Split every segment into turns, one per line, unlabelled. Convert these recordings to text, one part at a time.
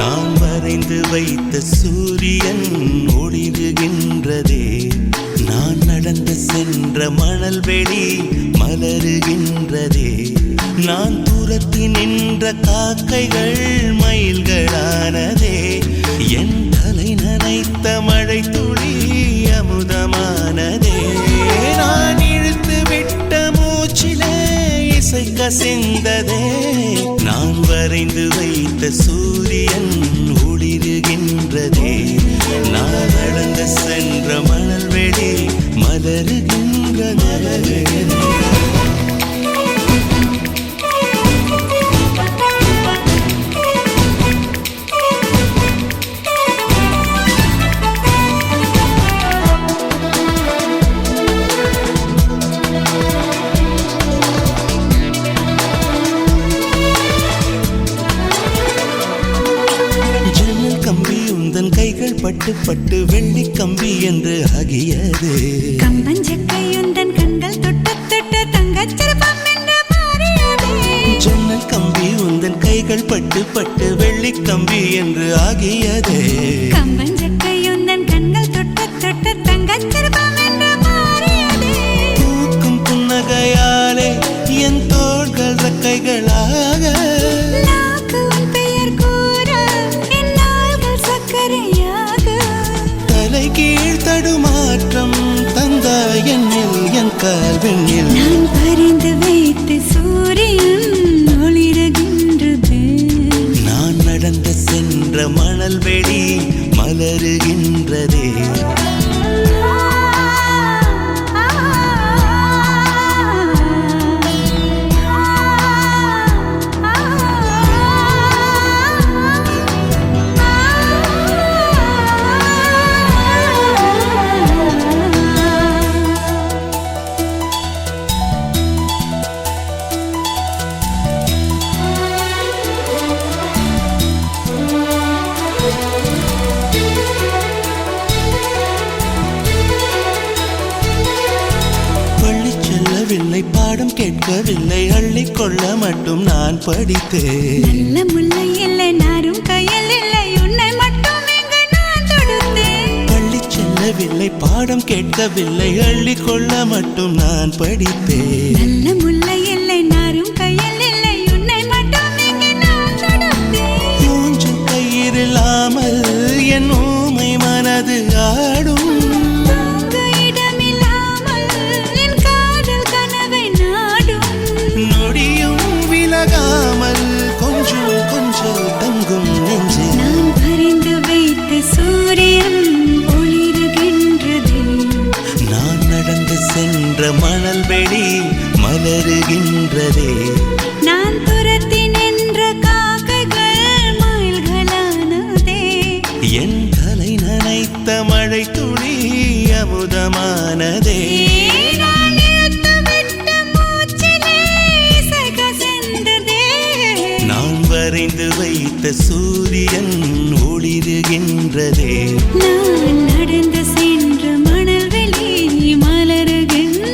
நான் வரைந்து வைத்த சூரியன் ஒளிருகின்றதே. நான் நடந்து சென்ற மணல் வெளி மலருகின்றதே. நான் தூரத்தி நின்ற காக்கைகள் மயில்களானதே. என் தலை நனைத்த மழை துளி அமுதமானதே. நான் இழுத்து விட்ட மூச்சிலே இசை கசிந்ததே. நான் வரைந்து வைத்த சூரியன் ஒளிருகின்றதே. நான் நடந்து சென்ற மணல் வெளி மலருகின்றதே. கைகள் பட்டு பட்டு வெள்ளி கம்பி என்று ஆகியது.
கம்பஞ்சக்கையுந்தன் கண்கள் தொட்டு தொட்டு தங்கச்சிற்பம் என்று மாறியது.
ஜன்னல் கம்பி உந்தன் கைகள் பட்டு பட்டு வெள்ளி கம்பி என்று ஆகியது.
கம்பஞ்சக்கையுந்தன் கண்கள் தொட்டு தொட்டு தங்கச்சிற்பம் என்று மாறியது.
பூக்கும் புன்னகையாலே என் தோள்கள் ரெக்கைகளாக கீழ் தடுமாற்றம் தந்தாய் என்னில் என் கால்வெண்ணில்.
நான் பறிந்து வைத்து சூரியன் ஒளிருகின்றது.
நான் நடந்து சென்ற மணல் வெளி மலருகின்றதே. பாடம் கேட்கவில்லை, அள்ளிக்கொள்ள மட்டும் நான் படித்தேன்.
நல்ல முல்லை இல்லை, நாரும் கையில் இல்லை, உன்னை மட்டும் இங்கு நான் தொடுத்தேன்.
பள்ளி செல்லவில்லை, பாடம் கேட்கவில்லை, அள்ளிக்கொள்ள மட்டும் நான் படித்தேன்.
நல்ல முல்லை இல்லை, நாரும் கையில் இல்லை, உன்னை மட்டும் இங்கு நான் தொடுத்தேன்.
மூன்று கயிறில்லாமல் என் ஊமை மனது ஆடும். கொஞ்சம் கொஞ்சம் தங்கும் நெஞ்சு.
நான் பறிந்து வைத்த சூரியன் ஒளிருகின்றது.
நான் நடந்து சென்ற மணல் வெளி மலருகின்றதே.
நான் துரத்தி நின்ற காக்கைகள் மயில்களானதே.
என் தலை நனைத்த மழை துளி அமுதமானதே. வரைந்து வைத்த சூரியன் ஒளிருகின்றதே.
நான் நடந்து சென்ற மணல் வெளி மலருகின்றதே.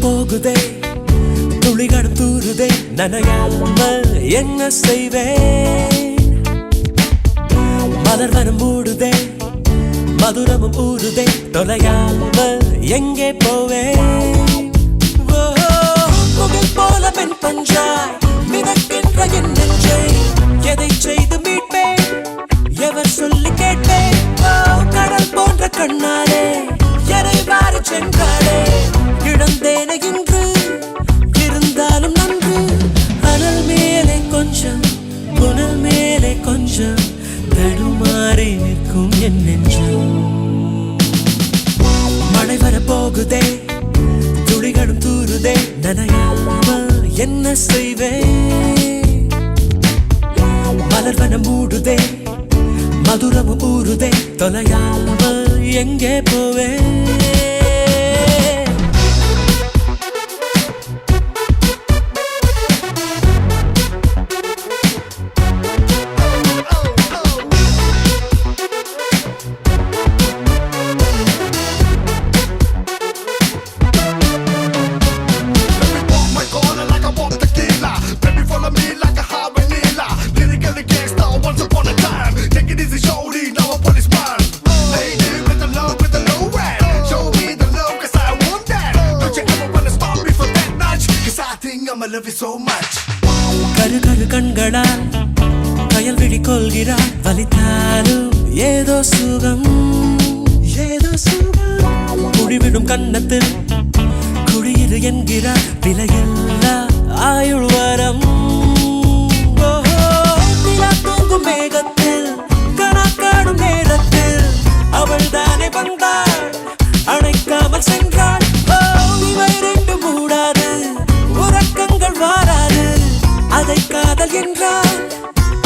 போகுதே, துளிகள் தூருதே, நனையாமல் என்ன செய்வேன்? மலர் வனம் மூடுதே, மதுரமும் ஊறுதே, தொலையாமல் எங்கே போவேன்? முகில் போல பெண் பஞ்சாய் மிதக்கின்ற என் நெஞ்சை எதை செய்து மீட்பேன்? எவர் சொல்லி கேட்பேன்? கடல் போன்ற கண்ணாலே எரை வாரி சென்றாளே, இழந்தேனே இன்று இருந்தாலும் நன்று. அனல் மேலே கொஞ்சம், புனல் மேலே கொஞ்சம், தடுமாறி நிற்கும் என் நெஞ்சம். போகுதே துளிகளும் தூருதே நனையாமல் என்ன செய்வேன் மலர்வனம் மூடுதே மதுரமும் ஊறுதே தொலையாமல் எங்கே போவேன் கரு கரு கண்களால் கயல் விழி கொள்கிறாள் வலித்தாலும் ஏதோ சுகம் ஏதோ சுகம் குழிவிடும் கன்னத்தில் குடியிரு என்கிறார் விலையில்லா ஆயுள் வரம் தூங்கும் மேகத்தில் கணக்காடும் நேரத்தில் அவள் தானே வந்தாள் அணைக்காமல் சென்றாள் இவை ரெண்டு மூடாது உறக்கங்கள் வாராது அதை காதல் என்றாள்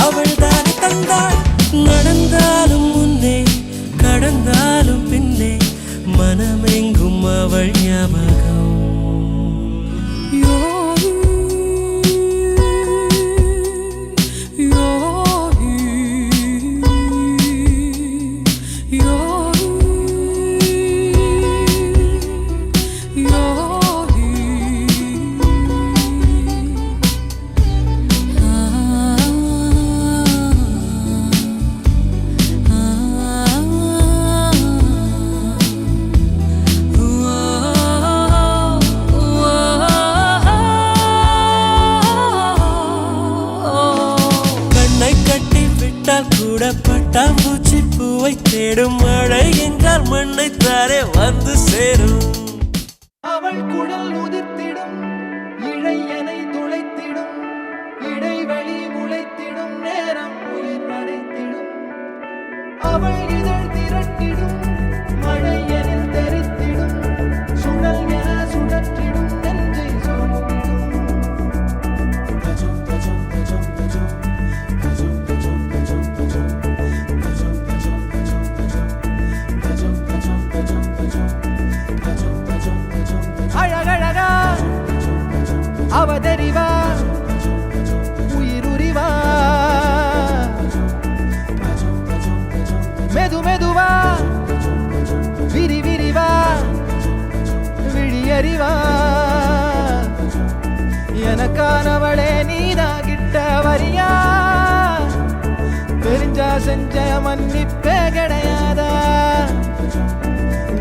அவள் தானே தந்தாள் நடந்தாலும் முன்னே கடந்தாலும் பின்னே மனமெங்கும் அவள் ஞாபகம் கூட பட்டாம்பூச்சி பூவை தேடும் மழை என்றால் மண்ணை தாரே வந்து சேரும்
அவள் குடல் உதிர்த்திடும் இழையனை துளைத்திடும் இடைவெளி முளைத்திடும் நேரம் உயிர் நடைத்திடும் அவள் இதழ் திரட்டிடும் மழை என தெரித்திடும் சுழல் என சுழற்றிடும் நெஞ்சை சோதிடும் அழகழகா அவதறிவா உயிருரிவா மெது மெதுவா விரி விரிவா விழியறிவா எனக்கானவளே நீதாகிட்ட வரியா தெரிஞ்சா செஞ்ச மன்னிப்பே கிடையாதா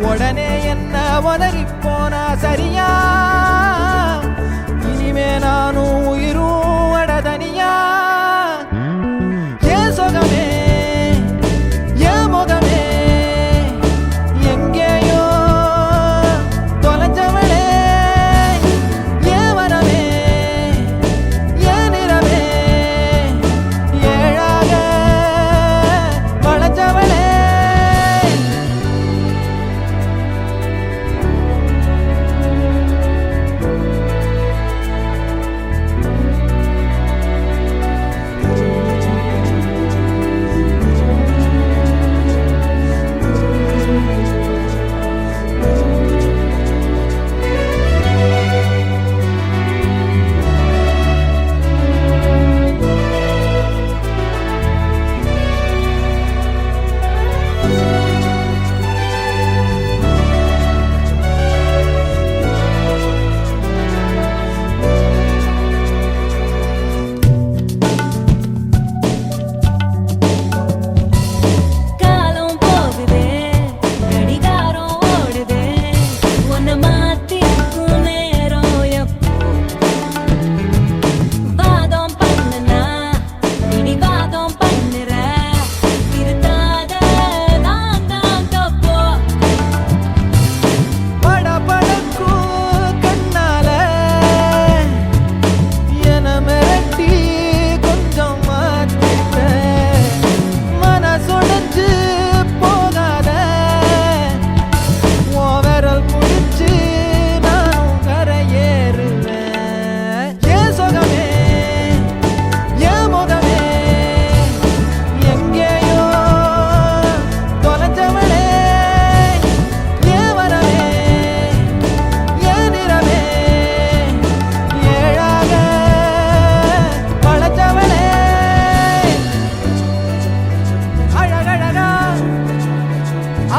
உடனே என்ன உதறி போனா சரியா இனிமே நானும் உயிரும் அடதனியா ஏன் சொகமே ஏன் முகமே எங்கேயோ தொலைஞ்சவளே ஏன் வரவே ஏன் நிறவே ஏழாக வளைஞ்சவளே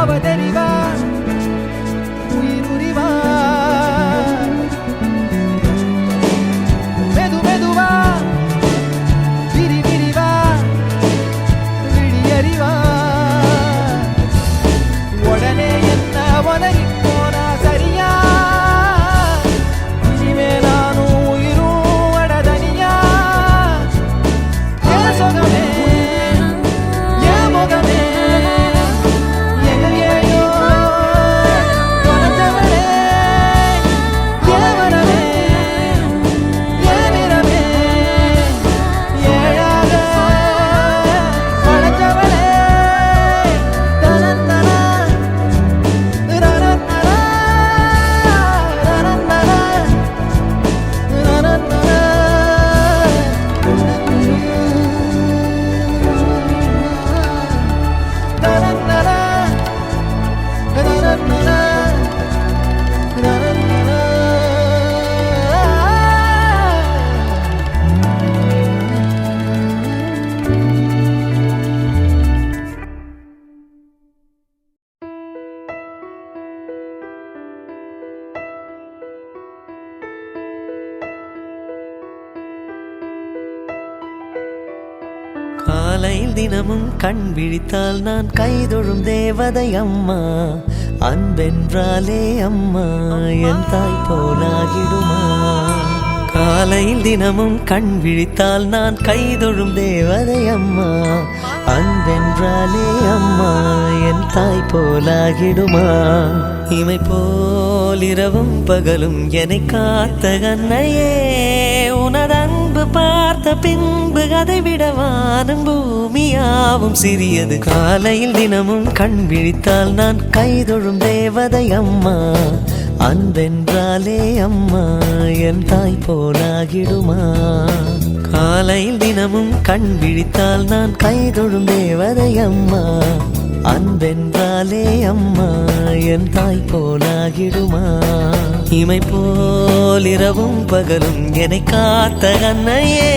அவதறிவா உயிருரிவா மெது மெதுவா விரி விரிவா விழியறிவா உடனே என்ன உதறி போனா சரியா இனிமே நானும் உயிரும் அடதனியா ஏ சொகமே ஏ முகமே எங்கேயோ தொலைஞ்சவளே ஏ வரவே ஏ நிறமே ஏழாக வளைஞ்சவளே தனந்தனா ரனந்தனா ரனந்தனா ரனந்தனா ரனந்தனா ரனந்தனா
காலையில் தினமும் கண் விழித்தால் நான் கைதொழும் தேவதை அம்மா அன்பென்றாலே அம்மா என் தாய் போலாகிடுமா காலையில் தினமும் கண் விழித்தால் நான் கைதொழும் தேவதை அம்மா அன்பென்றாலே அம்மா என் தாய் போலாகிடுமா இமை போல் இரவும் பகலும் என்னை காத்த கண்ணையே உனதன்பு பார்த்த பின்பு அதை விட வானம் பூமியாவும் சிறியது காலையில் தினமும் கண் விழித்தால் நான் கைதொழும் தேவதை அம்மா அன்பென்றாலே அம்மா என் தாய் போலாகிடுமா காலையில் தினமும் கண் விழித்தால் நான் கைதொழும் தேவதை அம்மா அன்பென்றாலே அம்மா என் தாய் போலாகிடுமா இமை போல் இரவும் பகலும் என்னை காத்த கண்ணையே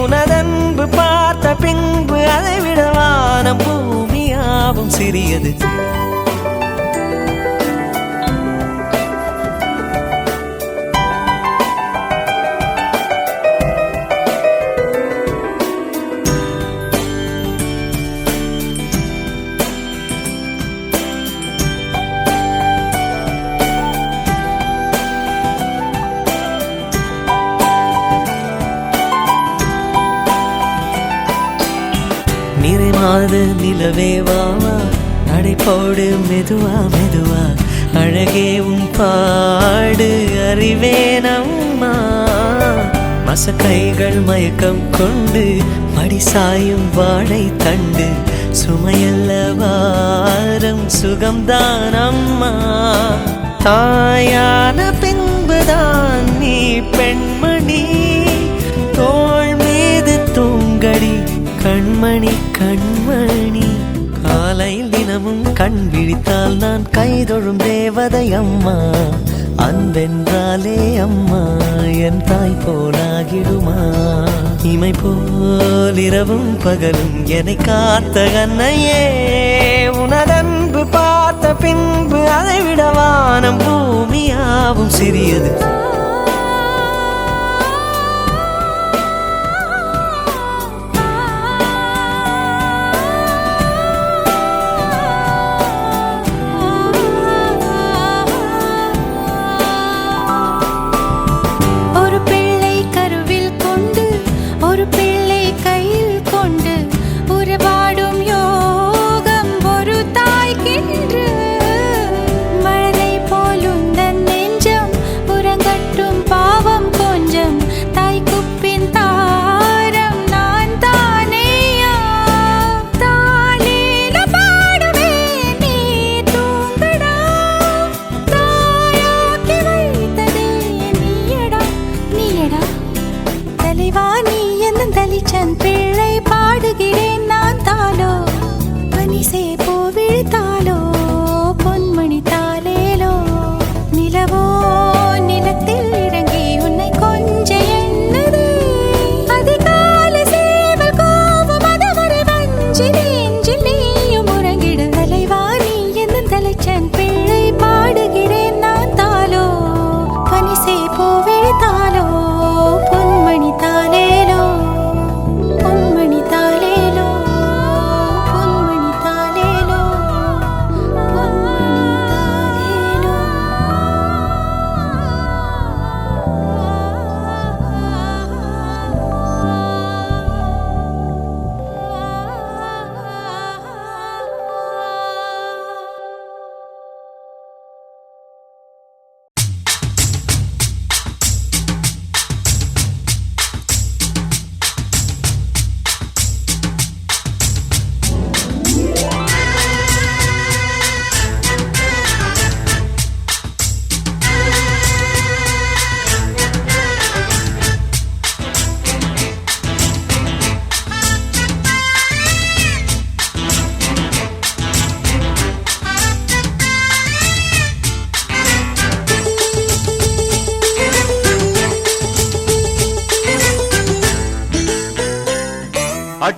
உனதன்பு பார்த்த பின்பு அதை விட வானம் பூமியாவும் சிறியது நிறைமாது நிலவே வாவா நடைபோடு மெதுவா மெதுவா அழகே உன் பாடு அறிவேனம்மா மசக்கைகள் மயக்கம் கொண்டு மடி சாயும் வாழை தண்டு சுமையல்ல வாரம் சுகம்தான் அம்மா தாயான பின்புதான் நீ பெண்மணி தோள் மீது தூங்கடி கண்மணி கண்மணி காலையில் தினமும் கண் விழித்தால் நான் கைதொழும் தேவதை அம்மா அன்பென்றாலே அம்மா என் தாய் போலாகிடுமா இமை போல் இரவும் பகலும் என்னை காத்த கண்ணையே உனதன்பு பார்த்த பின்பு அதை விட வானம் பூமியாவும் சிறியது
மழலை போலுந்தன் நெஞ்சம் உறங்கட்டும்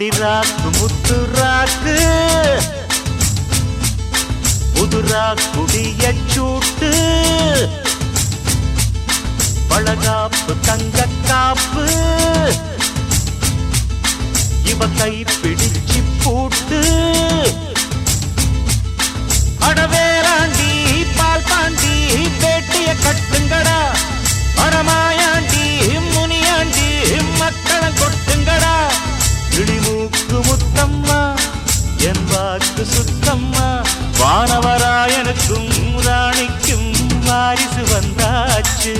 அடிராக்கு முத்துராக்கு புதுரா குடிய சூட்டு பழகாப்பு தங்க காப்பு இவ கை பிடிச்சு பூட்டு அடவேராண்டி பால் பாண்டி பேட்டிய கட்டுங்கடா பரமாயாண்டி முனியாண்டி மக்களை கொட்டுங்கடா இடிமூக்கு முத்தம்மா என் வாக்கு சுத்தம்மா வானவராயனுக்கும் ராணிக்கும் வாரிசு வந்தாச்சு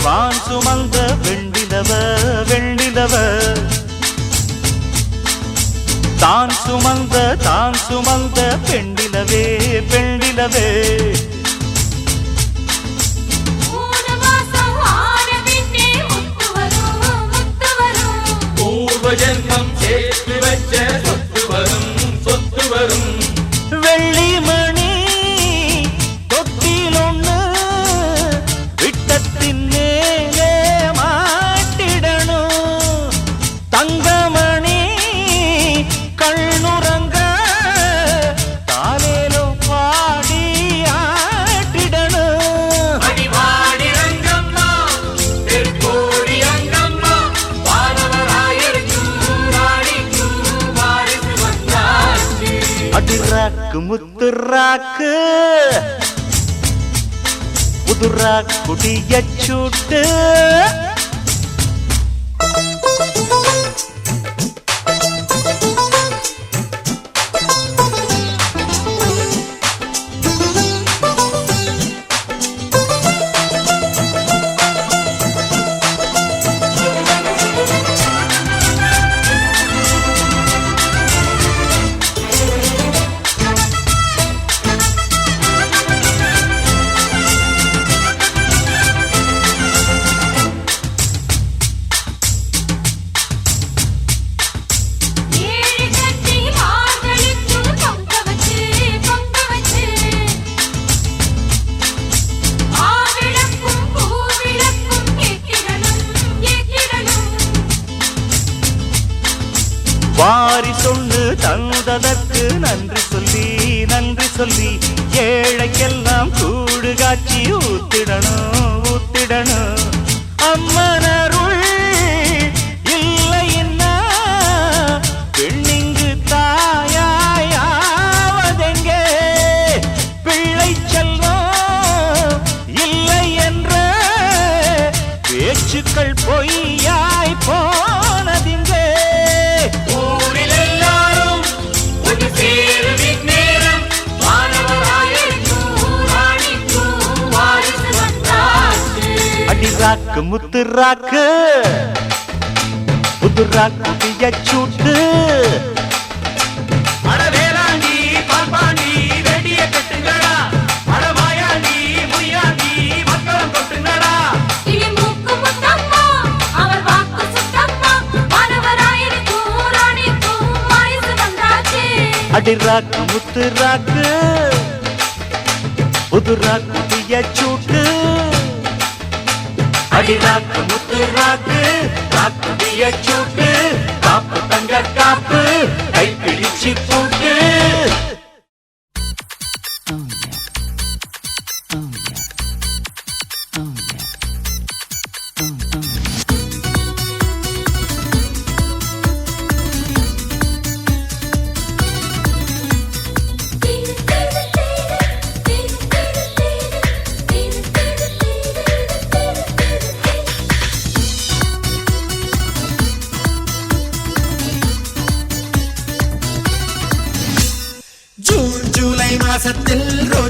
வான் சுமந்த வெண்டிலவ வெண்டிலவ தான் சுமந்த பெண்டிலவே பெண்டிலவே
பூர்வ ஜென்மம் சேர்த்து வச்ச சொத்து வரும் சொத்து வரும்
வெள்ளி மணி தொட்டில் ஒண்ணு விட்டத்தின் மேலே மாட்டிடணும் தங்கமணி கண்ணுறங்க தாலேலோ பாடி ஆட்டிடணும்
அடிவாடி ரங்கம்மா தெற்கோடி அங்கம்மா வானவராயருக்கும் ராணிக்கும் வாரிசு வந்தாச்சு
அடிராக்கு முத்துராக்கு புதுரா குடிய சூட்டு வாரி சொல்லு தந்ததற்கு நன்றி சொல்லி ஏழைக்கெல்லாம் கூடு காட்சி ஊத்திடணும் அம்மனருள் இல்லைன்னா பெண்ணிங்கு தாயாவதெங்கே பிள்ளை செல்வம் இல்லை என்ற பேச்சுக்கள் பொய்யாய் போனதிங்கே
ஊரில் எல்லாரும் ஒரு சேருவின் நேரம் வானவராயருக்கும் ராணிக்கும் வாரிசு வந்தாச்சு
அடிராக்கு முத்துராக்கு புதுராக்கு குடிய சூட்டு
அடவேலாண்டி பால்பாண்டி வெடிய கட்டுங்கடா அடவாயாண்டி முய்யாண்டி மக்களம் கொட்டுங்கடா
இடிமூக்கு முத்தம்மா அவர் வாக்கு சுத்தம்மா வானவராயனுக்கும் ராணிக்கும் வாரிசு வந்தாச்சு
அடிராக்கு முத்துராக்கு புதுராக்கு குடிய சூட்டு அடிராக்கு முத்துராக்கு ராக்கு குடிய சூட்டு காப்பு தங்க காப்பு கை பிடிச்சு பூட்டு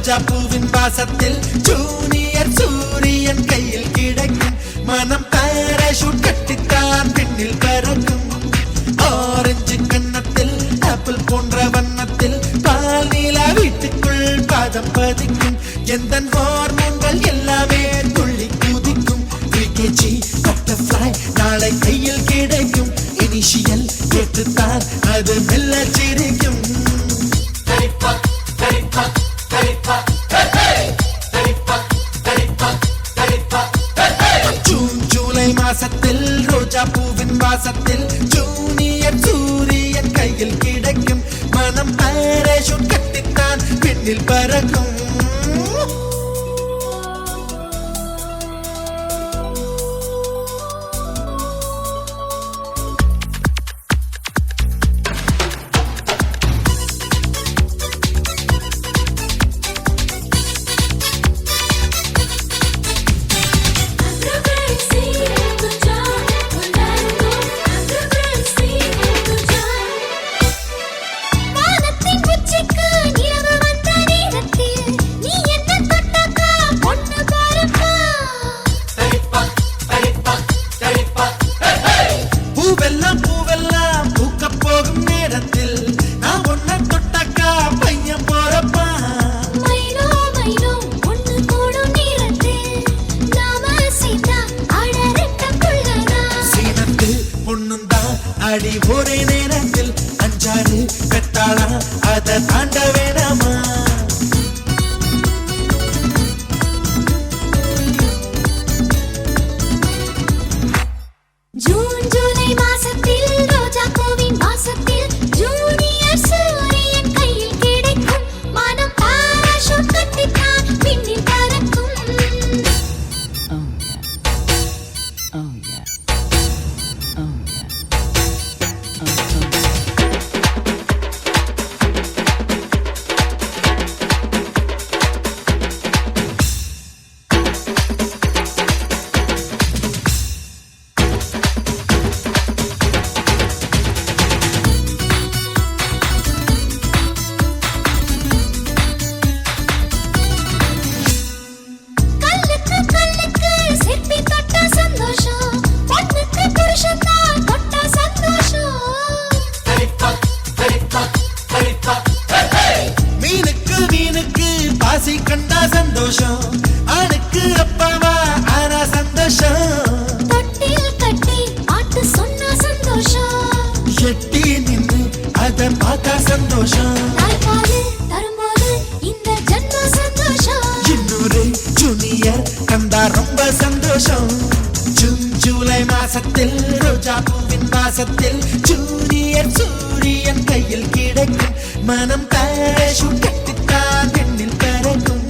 ரோஜா பூவின் வாசத்தில் ஜூனியர் சூரியன் கையில் கிடைக்கும் மனம் பாராசூட் கட்டித்தான் பின்னில் பறக்கும் ஆரஞ்சு கன்னத்தில் ஆப்பிள் போன்ற வண்ணத்தில் பால் நீலா வீட்டுக்குள் பாதம் பதிக்கும் எந்த ஹார்மோன்கள் எல்லாமே துள்ளி குதிக்கும் விகேஜி பட்டர்ஃப்ளை நாளை கையில் கிடைக்கும் இனிஷியல் கேட்டுத்தான் அது மெல்ல சிரிக்கும் ஜூன் ஜூலை மாசத்தில் ரோஜா பூவின் வாசத்தில் ஜூனியர் சூரியன் கையில் கிடைக்கும் மனம் பாராசூட் கட்டித்தான் பின்னில் பறக்கும் அடி ஒரே நேரத்தில் அஞ்சாறு பெத்தாளா அதை தாண்ட வேணாமா
ஜூன் ஜூலை மாசத்தில் ரோஜா பூவின் வாசத்தில் ஜூனியர் சூரியன் கையில் கிடைக்கும் மனம் பாராசூட் கட்டித்தான் பின்னில் பறக்கும்
மீனுக்கு மீனுக்கு பாசி கண்டா சந்தோஷம் ஆணுக்கு அப்பாவா ஆனா சந்தோஷம்
தொட்டில் கட்டி பாட்டு சொன்னா சந்தோஷம்
எட்டி நின்று அதை பார்த்தா சந்தோஷம்
தாய்ப்பால் தரும்போது இந்த ஜன்ம சந்தோஷம்
இன்னொரு ஜூனியர் கண்டா ரொம்ப சந்தோஷம் ஜூன் ஜூலை மாசத்தில் ரோஜா பூவின் வாசத்தில் ஜூனியர் சூரியன் கையில் கிடைக்கும் மனம் பாராசூட் கட்டித்தான் பின்னில் பறக்கும்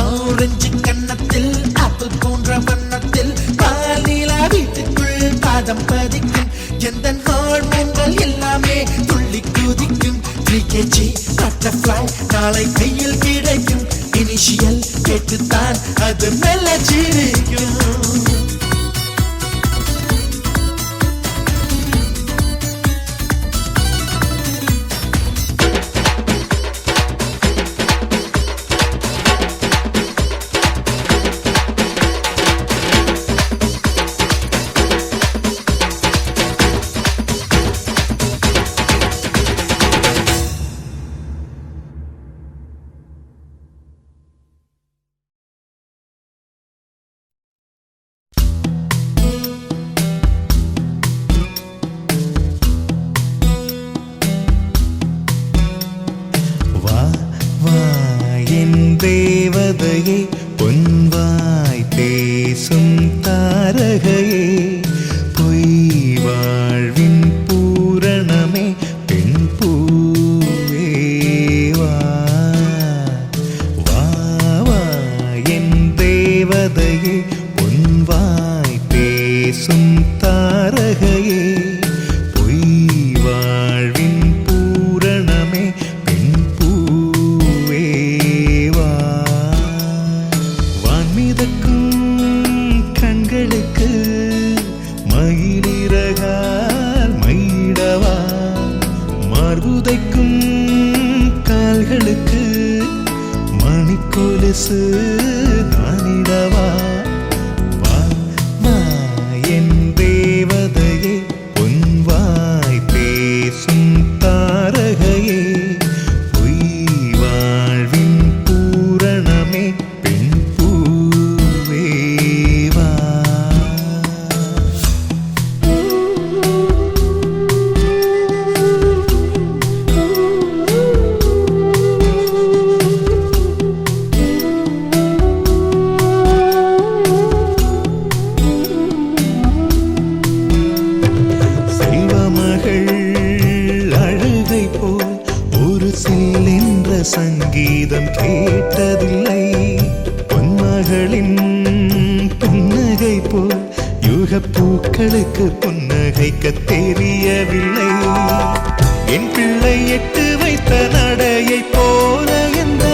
ஆரஞ்சு கன்னத்தில் ஆப்பிள் போன்ற வண்ணத்தில் பால் நீலா வீட்டுக்குள் பாதம் பதிக்கும் எந்த ஹார்மோன்கள் எல்லாமே துள்ளி குதிக்கும் விகேஜி பட்டர்ஃப்ளை நாளை கையில் கிடைக்கும் இனிஷியல் கேட்டுத்தான் அது மெல்ல சிரிக்கும்
தேவதையே பொன்வாய் பேசும் தாரகையே பொய் வாழ்வின் பூரணமே பெண் பூவேவா வா வா என் தேவதையே பொன்வாய் பேசும் தாரகையே பொய் வாழ்வின் பூரணமே பெண் பூவேவா மணிக்கொலுசு நானிடவா வா வா என் தேவதையே பொன்வாய் பேசும் தாரகையே பொய் வாழ்வின் பூரணமே பெண் பூவே வா செல்வமகள் அழுகை போல் ஒரு சில்லென்ற சங்கீதம் கேட்டதில்லை பொன்மகளின் புன்னகை போல் யுகப் பூக்களுக்கு புன்னகைக்க தெரியவில்லை என் பிள்ளை எட்டு வைத்த நடையை போல எந்த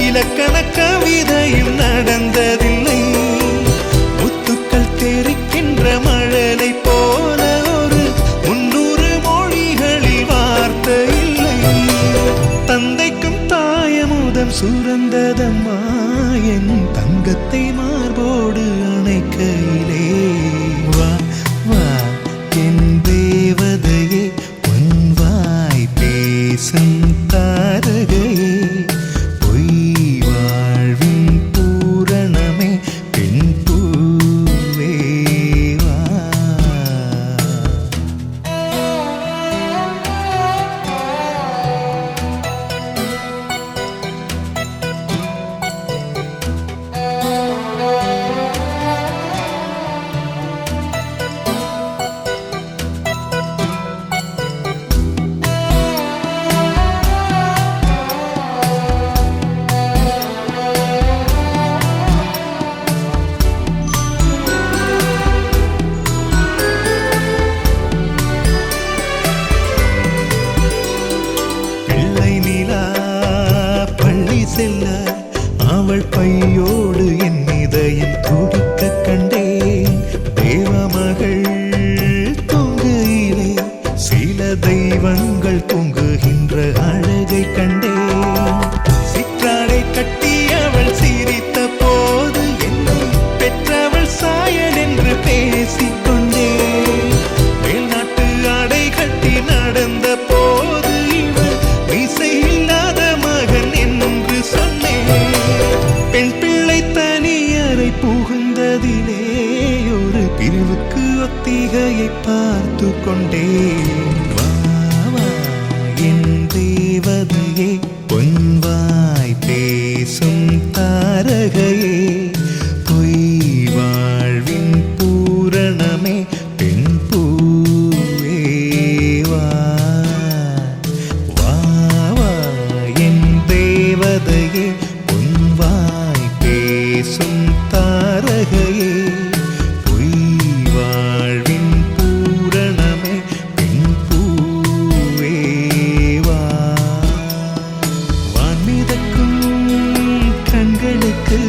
இலக்கண கவிதையும் நடந்ததில்லை முத்துக்கள் தெரிக்கின்ற மழலை போல ஒரு 300 மொழிகளில் வார்த்தை இல்லை தந்தைக்கும் தாயமுதம் சுரந்ததம்மா என் தங்கத்தை மார்போடு அணைக்கையிலே வா வா என் தேவதையே பொன்வாய் பேசும் தாரகையே பொய் வாழ்வின் பூரணமே பெண் பூவே வா பிள்ளை நிலா பள்ளி செல்ல அவள் பையோடு என் இதயம் துடிக்க கண்டேன் தேவமகள் தொங்கையிலே சில தெய்வங்கள் தொங்குகின்ற அழகை கண்டேன் சிற்றாடை கட்டி அவள் சிரித்த போது என்னை பெற்றவள் சாயல் என்று பேசிக்கொண்டேன் மேல்நாட்டு ஆடை கட்டி நடந்த போது இவள் மீசை இல்லாத மகன் என்று சொன்னேன் பெண் பிள்ளை தனியறை புகுந்ததிலே ஒரு பிரிவுக்கு ஒத்திகையை பார்த்து கொண்டேன் வா வா என் தேவதையே பொன்வாய் பேசும் தாரகையே பொய் வாழ்வின் பூரணமே பெண் பூவே வா வா வா என் தேவதையே பொன்வாய் பேசும் தாரகையே பொய் வாழ்வின் பூரணமே பெண் பூவே வா வான்மிதக்கும் கண்களுக்கு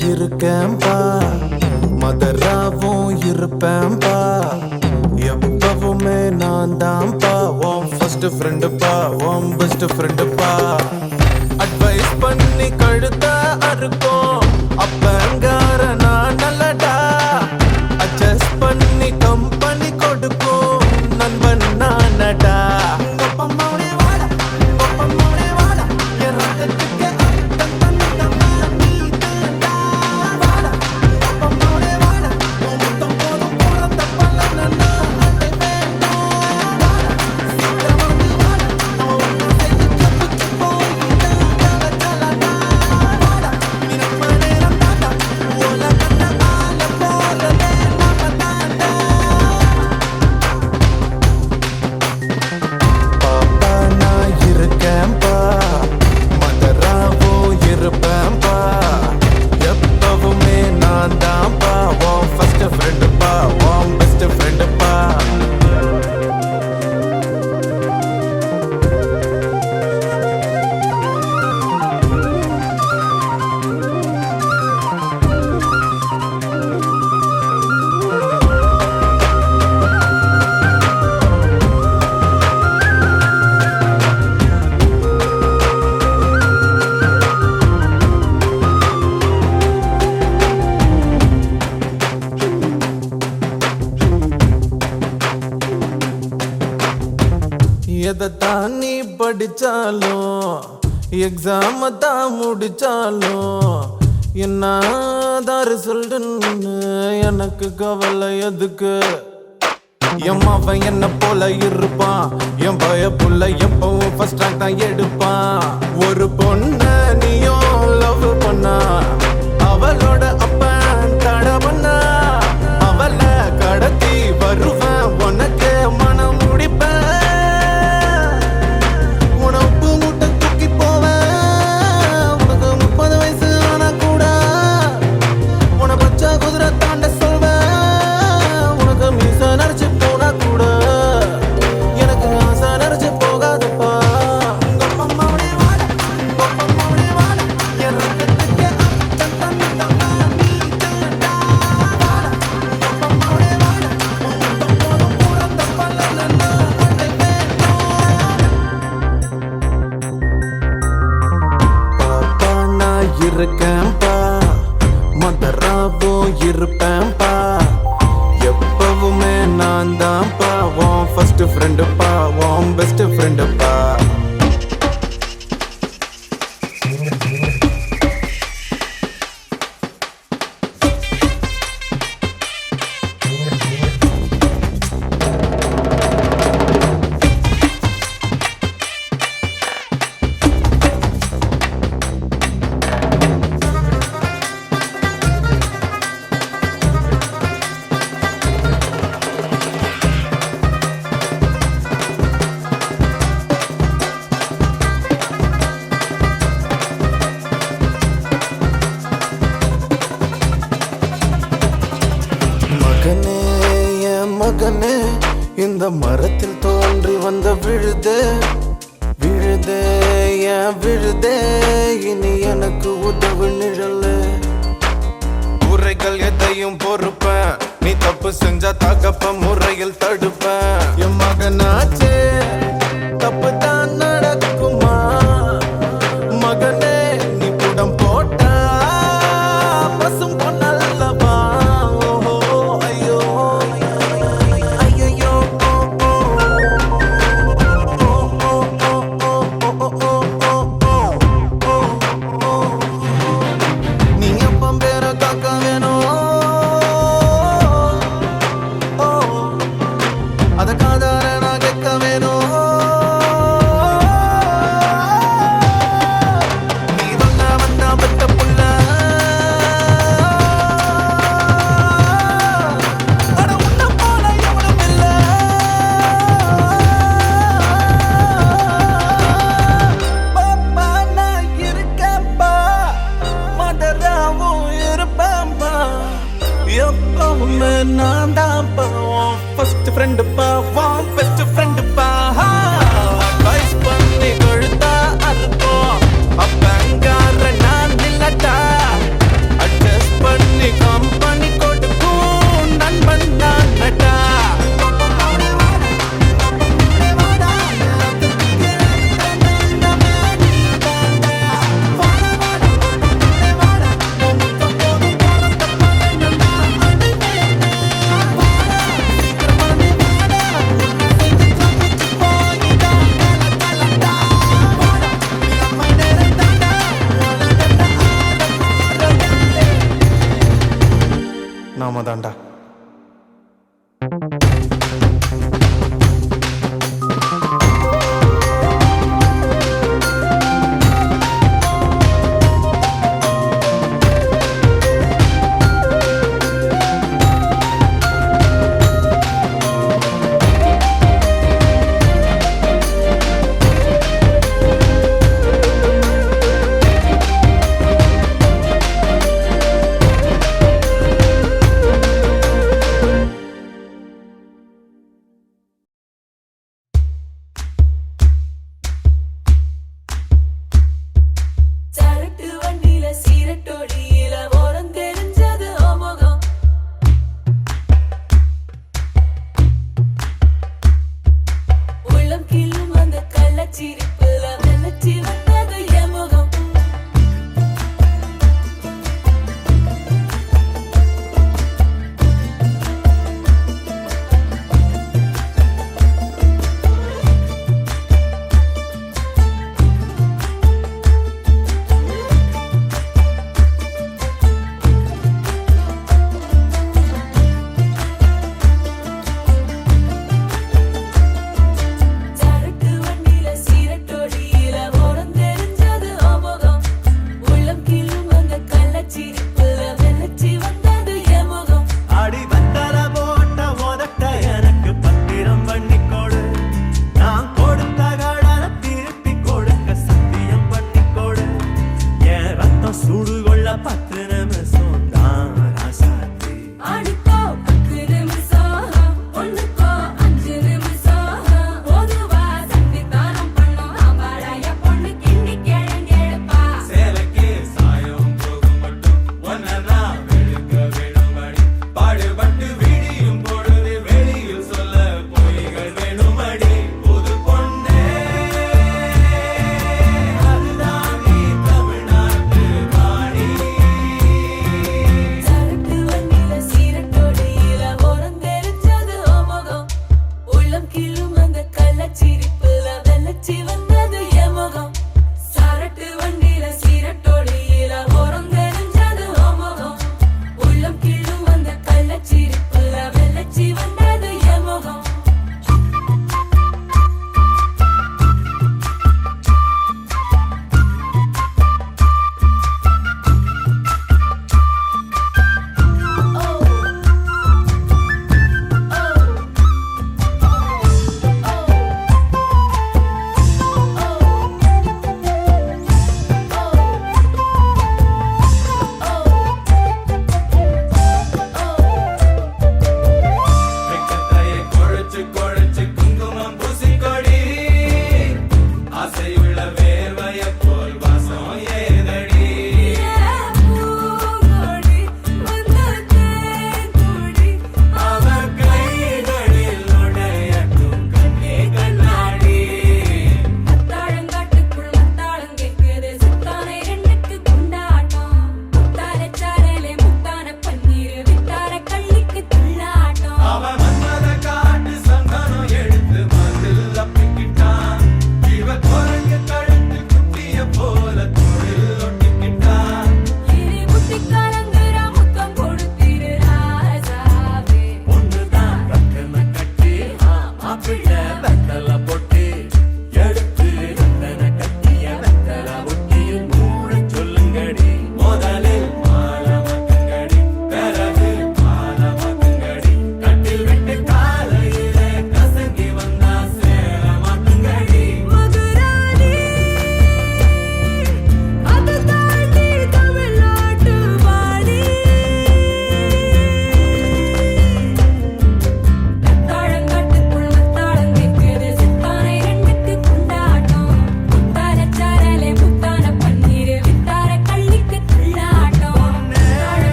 இருக்கேன்பா மதராவும் இருப்பேன்பா எப்பவுமே நான் தான்ப்பா உன் ஃபர்ஸ்ட் ஃப்ரெண்டுப்பா உன் பெஸ்ட் ஃப்ரெண்டுப்பா அட்வைஸ் பண்ணி கழுத்த அறுக்கும் அப்பங்கார நான் நல்லடா அட்ஜஸ்ட் பண்ணி கம்பெனி கொடுக்கும் நண்பன் நானடா எதைத்தான் நீ படிச்சாலும் எக்ஸாம தான் முடிச்சாலும் என்னதான் ரிசல்ட்னு எனக்கு கவலை எதுக்கு எம்மாவன் என்ன போல இருப்பான் என் பய புள்ள எப்பவும் ஃபர்ஸ்ட் ரேங்க் தான் எடுப்பான் ஒரு பொண்ண நீயும் லவ் பண்ணா அவளோட அப்பன் தட பண்ணா அவளை கடத்தி வருவேன் உனக்கு மனம் முடிப்பேன் இருக்கேன்பா மதராவும் இருப்பேன்பா எப்பவுமே நான் தான்ப்பா உன் ஃபர்ஸ்ட் ஃப்ரெண்டுப்பா உன் பெஸ்ட் ஃப்ரெண்டுப்பா மகனே இந்த மரத்தில் தோன்றி வந்த விழுதே விழுதே ஏன் விழுதே இனி எனக்கு உதவு நிழலு உரைகள் எதையும் பொறுப்பேன் நீ தப்பு செஞ்சா தகப்ப முறையில் தடுப்பேன் என் மகனாச்சே தப்பு தான் நடக்குமா மகனே நீ புடம் போட்டா பசும் பொன்னல்லவா நான் தான்ப்பா உன் ஃபர்ஸ்ட் ஃப்ரெண்டுப்பா உன் பெஸ்ட் ஃப்ரெண்டுப்பா அட்வைஸ் பண்ணி கழுத்தா அறுக்கும் அப்பங்கார நான் இல்லட்டா தான்டா.
சரட்டு வண்டியில சீரட்டோடியில ஓரம் தெரிஞ்சது ஓமுகம். உள்ளம் கிள்ளும் அந்த கள்ளச்சிரிப்புல வெள்ளச்சி வந்தது எமுகம்.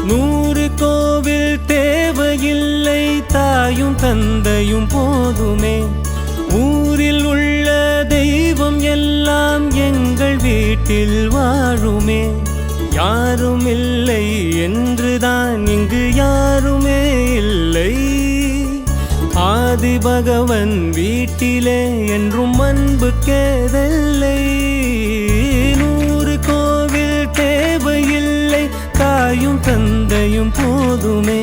100 கோவில் தேவையில்லை, தாயும் தந்தையும் போதுமே. ஊரில் உள்ள தெய்வம் எல்லாம் எங்கள் வீட்டில் வாழுமே. யாரும் இல்லை என்றுதான் இங்கு யாருமே இல்லை. ஆதி பகவன் வீட்டிலே என்றும் அன்பு கேதல்லை. 100 கோவில் தேவையில்லை, தாயும் தந்தையும் போதுமே.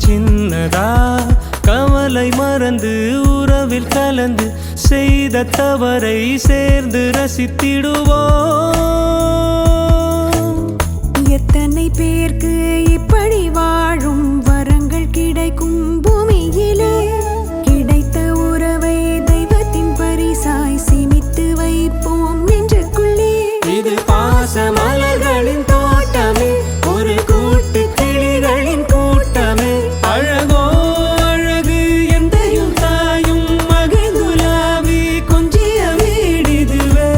சின்னதா கவலை மறந்து உறவில் கலந்து செய்த தவறை சேர்ந்து ரசித்திடுவோம்.
எத்தனை பேருக்கு இப்படி வாழும் வரங்கள் கிடைக்கும் பூமியிலே. கிடைத்த உறவை தெய்வத்தின் பரிசாய் சேமித்து வைப்போம் நெஞ்சுக்குள்ளே.
இது பாச மலர்களின் தோட்டமே, ஒரு கூட்டு கிளிகளின் கூட்டமே. அழகோ அழகு எந்தையும் தாயும் மகிழ்ந்துலாவி கொஞ்சிய வீடிதுவே.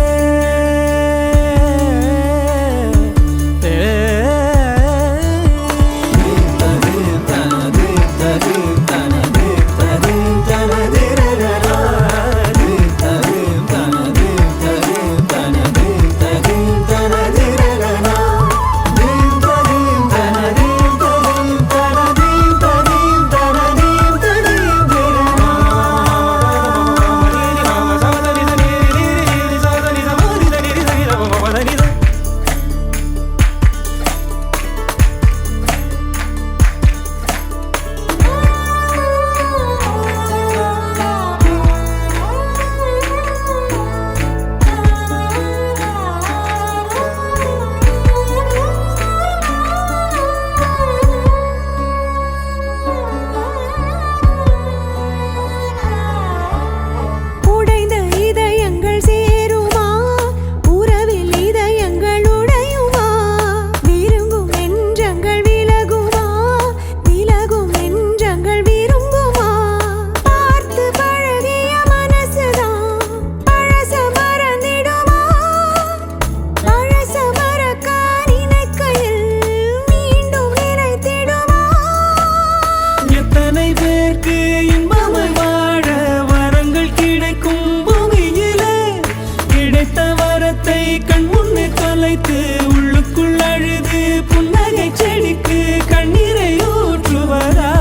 உள்ளுக்குள் அழுது புன்னகை செடிக்கு கண்ணீரை ஊற்றுவதா.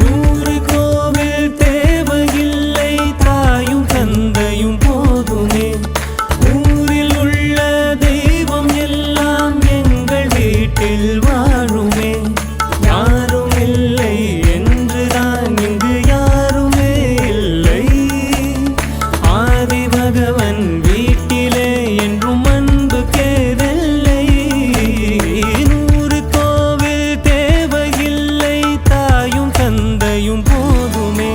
நூறு கோவில் தேவையில்லை, தாயும் தந்தையும் போதுமே. ஊரில் உள்ள தெய்வம் எல்லாம் எங்கள் வீட்டில் வாழுமே. யாரும் இல்லை என்றுதான் இங்கு யாருமே இல்லை. ஆதி பகவன் வீட்டிலே என்றும் அன்பு கேதல்லை. 100 கோவில் தேவையில்லை, தாயும் தந்தையும் போதுமே.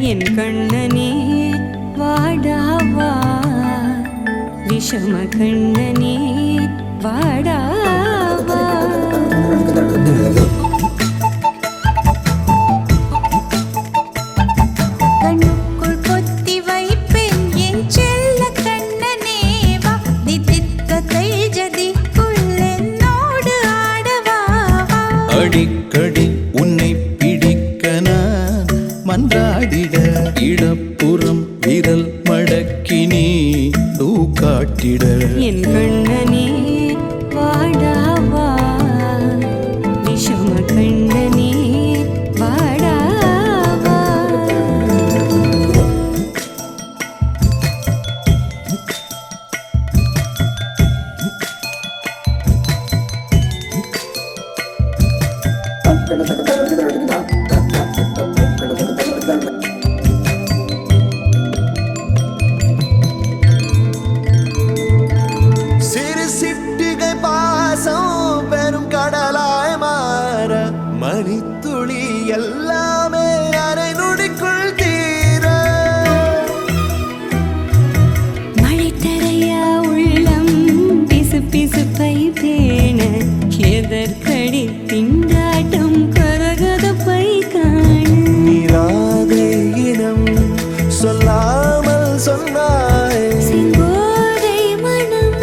என் கண்ணனே வாடாவா விஷம கண்ணனே வாடாவா கண்ணுக்குள் கொத்தி வைப்பேன் என் செல்ல கண்ணனே வா தித்தித்தத்தை ஜதிக்குள் என்னோடு ஆடவா
அடிக்கடி உன்னை பிடிக்க நான் மன்றாடிட இடப்புறம் விரல் மடக்கி நீ காட்டிட
என் கண்ணனே வாடாவா விஷம கண்ணனே வாடாவா
சிறு சிட்டிகை பாசம் பெரும் கடலாய் மாற மணித்துளி எல்லாமே அரை நொடிக்குள் தீர
மழை தரையா உள்ளம் பிசு பிசுப்பை பேண எதற்கடி திண்டாட்டம் கரகதப்பை காண
நீராதை இனம் சொல்லாமல் சொன்னாய்
சிங்கோதை மனம்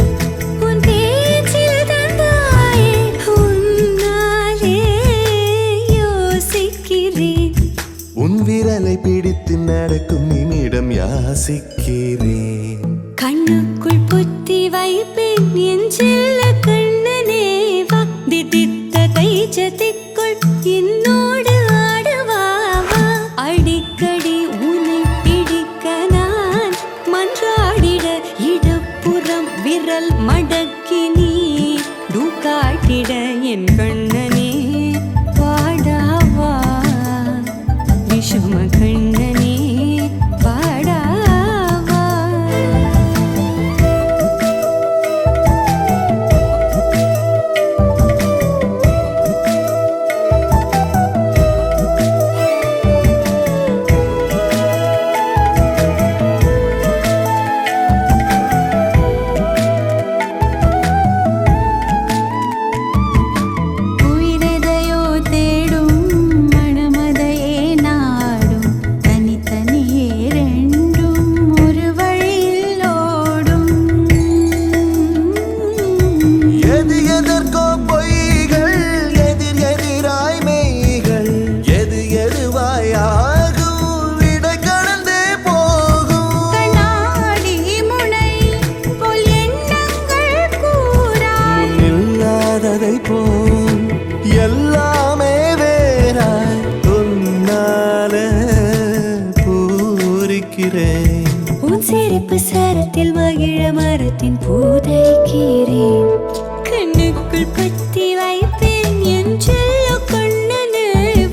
உன் பேச்சில் தந்தாயே உன்னாலே யோசிக்கிறேன்
உன் விரலை பிடித்து நடக்கும் நிமிடம் யாசிக்கிறேன்
கண்ணுக்குள் புத்தி வைப்பேன் என் செல்ல கண்ணனே வா தித்தித்த தைச்சதிக்குள் என்னோடு ஆடவா அடிக்கடி உன்னை பிடிக்க நான் மன்றாடிட இடப்புறம் விரல் மடக்கி நீ காட்டிட என் கண்ணனே வாடாவா விஷம கண்ணனே வாடாவா உயிரெதையோ தேடும் மனமதையே நாடும் தனித்தனியே ரெண்டும் ஒரு வழியில் ஓடும்
எது எதற்கோ பொய்கள் எதிர் எதிராய் மெய்கள் எது எதுவாய் ஆகும் விடை கடந்தே போகும்
கண்ணாடி முனை போல் எண்ணங்கள் கூறா
இல்லாததை போல் எல்லாமே வேறாய் உன்னால பூரிக்கிறேன்
உன் சிரிப்பு சரத்தில் மகிழ மரத்தின் பூதைக்கிறேன் கண்ணுக்குள் பத்தி வைப்பேன் என் செல்ல கண்ணனே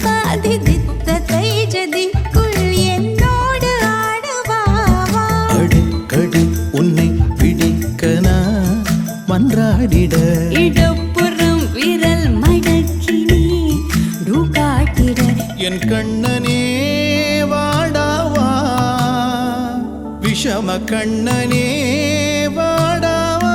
வாதி தித்தத்தை ஜதிக்குள் என்னோடு ஆடவா
அடிக்கடி உன்னை பிடிக்க நான் மன்றாடிட
இடப்புறம் விரல் மடக்கி நீ காட்டிட
என் கண்ணனே வாடாவா விஷம கண்ணனே வாடாவா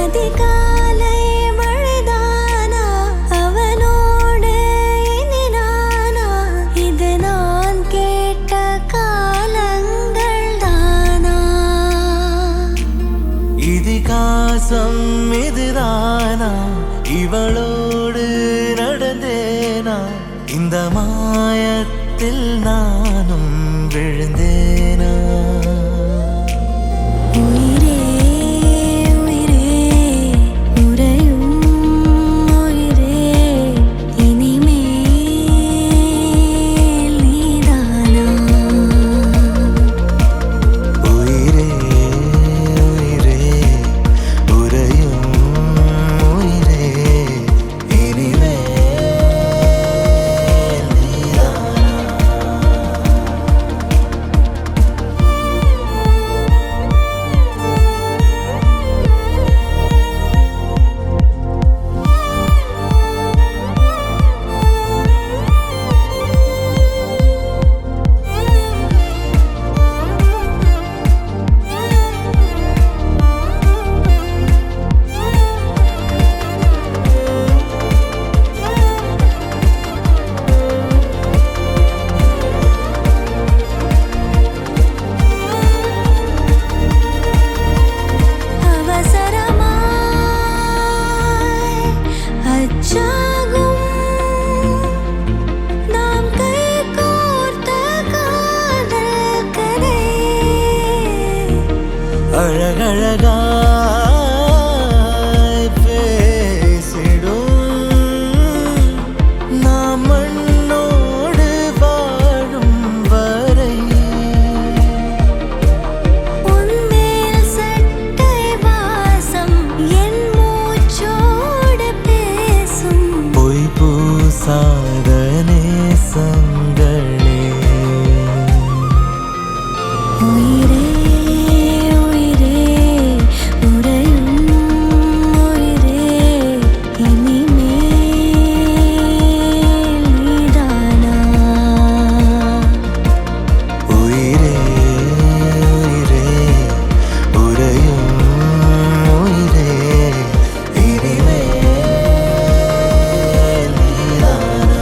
அதிகாலை மழைதானா அவனோடு இனி நானா இது நான் கேட்ட காலங்கள் தானா
இதிகாசம் இதுதானா இவளோடு நடந்தேனா இந்த மாயத்தில் நானும் விழுந்தேனா
உயிரே உயிரே உறையும் உயிரே இனிமேல் நீதானா
உயிரே உயிரே உறையும் உயிரே இனிமேல் நீதானா அவசரமாய் அச்சாகும் நாம் கைகோர்த்த காதல் கதை அழகழகாய் பேசிடும் நாம் மண்ணோடு வாழும் வரை
உன்மேல் சட்டை வாசம் என் மூச்சோடு பேசும்
பொய் பூசாத நேசங்களே
உயிரே உயிரே உறையும் உயிரே இனிமேல் நீதானா
உயிரே உயிரே உறையும் உயிரே இனிமேல் நீதானா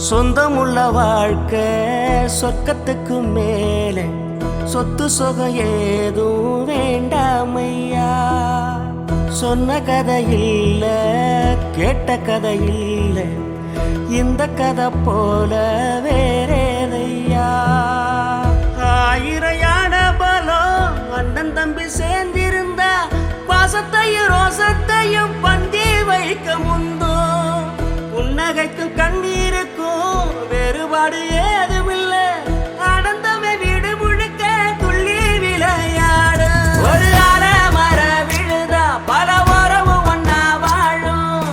சொந்தமுள்ள வாழ்க்கை சொர்க்கத்துக்கு மேலே சொத்து சுகம் ஏதும் வேண்டாமையா. சொன்ன கதை இல்ல, கேட்ட கதை இல்ல, இந்த கதை போல வேறேதையா. ஆயிரையான பலம் அண்ணன் தம்பி சேர்ந்திருந்தா பாசத்தையும் ரோசத்தையும் பந்தி வைக்க முந்தோ. புன்னகைக்கும் கண்ணீருக்கும் வேறுபாடு ஏதுமில்ல, ஆனந்தமே வீடு முழுக்க துள்ளி விளையாடு. ஒரு மர விழுதா பல உறவும் ஒன்னா வாழும்,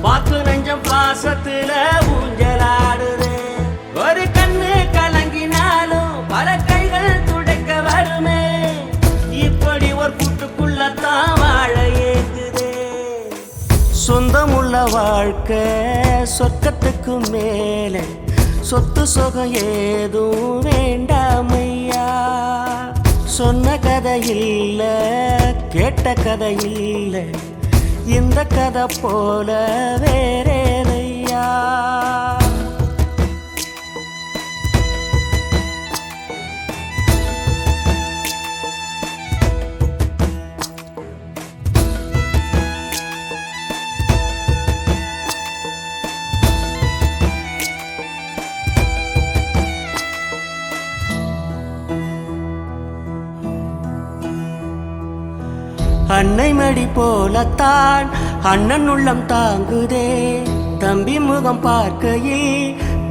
வாக்கு நெஞ்சம் பாசத்துல ஊஞ்சலாடுது. ஒரு கண்ணு கலங்கினாலும் பல கைகள் துடைக்க வருமே, இப்படி ஒரு கூட்டுக்குள்ளத்தான் வாழ ஏங்குதே. சொந்தமுள்ள வாழ்க்கை சொர்க்கத்துக்கு மேலே, சொத்து சுகம் ஏதும் வேண்டாமையா. சொன்ன கதை இல்ல, கேட்ட கதை இல்ல, இந்த கதை போல வேறேதையா. அன்னை மடி போலத்தான் அண்ணன் உள்ளம் தாங்குதே. தம்பி முகம் பார்க்கையில்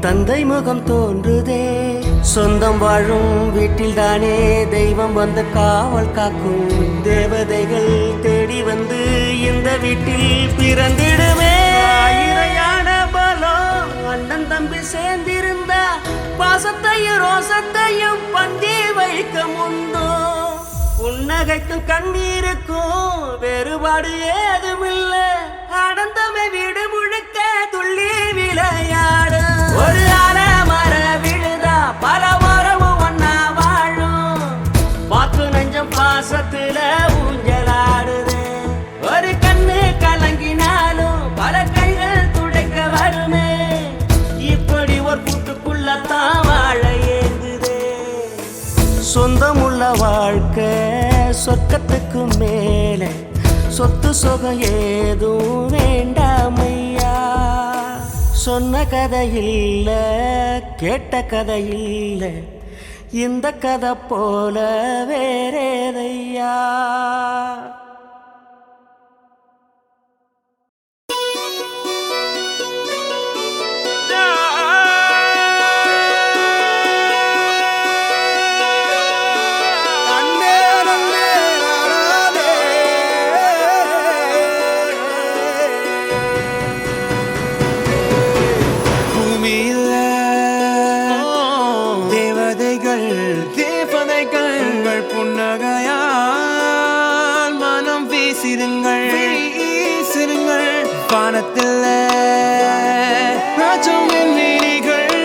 தந்தை முகம் தோன்றுதே. சொந்தம் வாழும் வீட்டில் தானே தெய்வம் வந்து காவல் காக்கும். தேவதைகள் தேடி வந்து இந்த வீட்டில் பிறந்திடுமே. ஆயிரையான பலம் அண்ணன் தம்பி சேர்ந்திருந்தா பாசத்தையும் ரோசத்தையும் பந்தி வைக்க முந்தோ. புன்னகைக்கும் கண்ணீருக்கும் வேறுபாடு ஏதுமில்ல, ஆனந்தமே வீடு முழுக்க துள்ளி விளையாடு. ஒரு மர விழுதா பல உறவும் ஒன்னா வாழும், வாக்கு நெஞ்சம் பாசத்துல ஊஞ்சலாடுது. ஒரு கண்ணு கலங்கினாலும் பல கைகள் துடைக்க வருமே, இப்படி ஒரு கூட்டுக்குள்ளத்தான் வாழ ஏங்குதே. சொந்தமுள்ள வாழ்க்கை சொர்க்கத்துக்கு மேலே, சொத்து சுகம் ஏதும் வேண்டாமையா. சொன்ன கதை இல்ல, கேட்ட கதை இல்ல, இந்த கதை போல வேறேதையா.
வானத்தில் ராஜம் என் வீதிகள்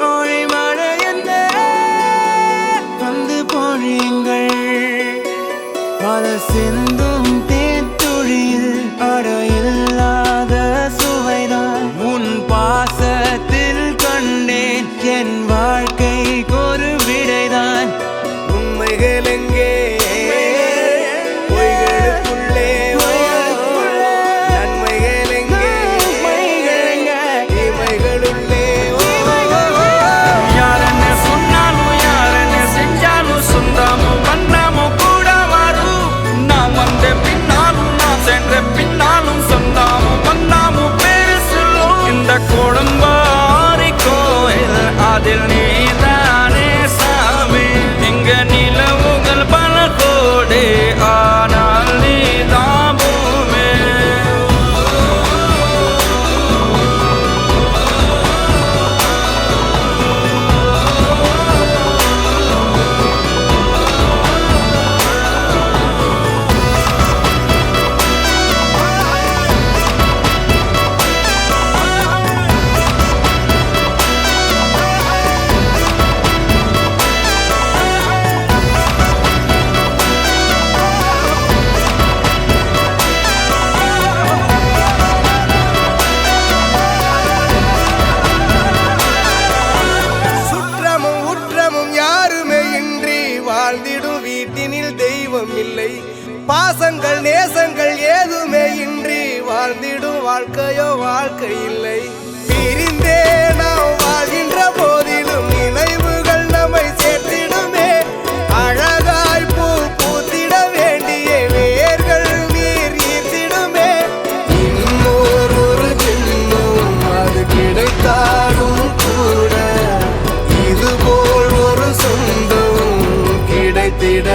ஒளி மழை என்ன வந்து பொழியுங்கள். பல சிந்தும் தேத்துழியில் அடையில்லாத சுவைதான் உன் பாசத்தில் கண்டேன். என் வாழ்க்கைக்கு ஒரு விடைதான். உண்மைகள் எங்கே
சொன்னாலும் யார் என்ன செஞ்சாலும் சொந்தமும் பந்தமும் கூட வரும். நான் வந்த
இன்பம் இல்லை. பாசங்கள் நேசங்கள் ஏதுமே இன்றி வாழ்ந்திடும் வாழ்க்கையோ வாழ்க்கை இல்லை. பிரிந்தே நாம் வாழ்கின்ற போதிலும் நினைவுகள் நம்மை சேர்த்திடுமே. அழகாய் பூ பூத்திட வேண்டிய வேர்கள் நீர் ஈர்த்திடுமே. இன்னொரு ஜென்மம் அது கிடைத்தாலும் கூட இதுபோல் ஒரு சொந்தம் கிடைத்திட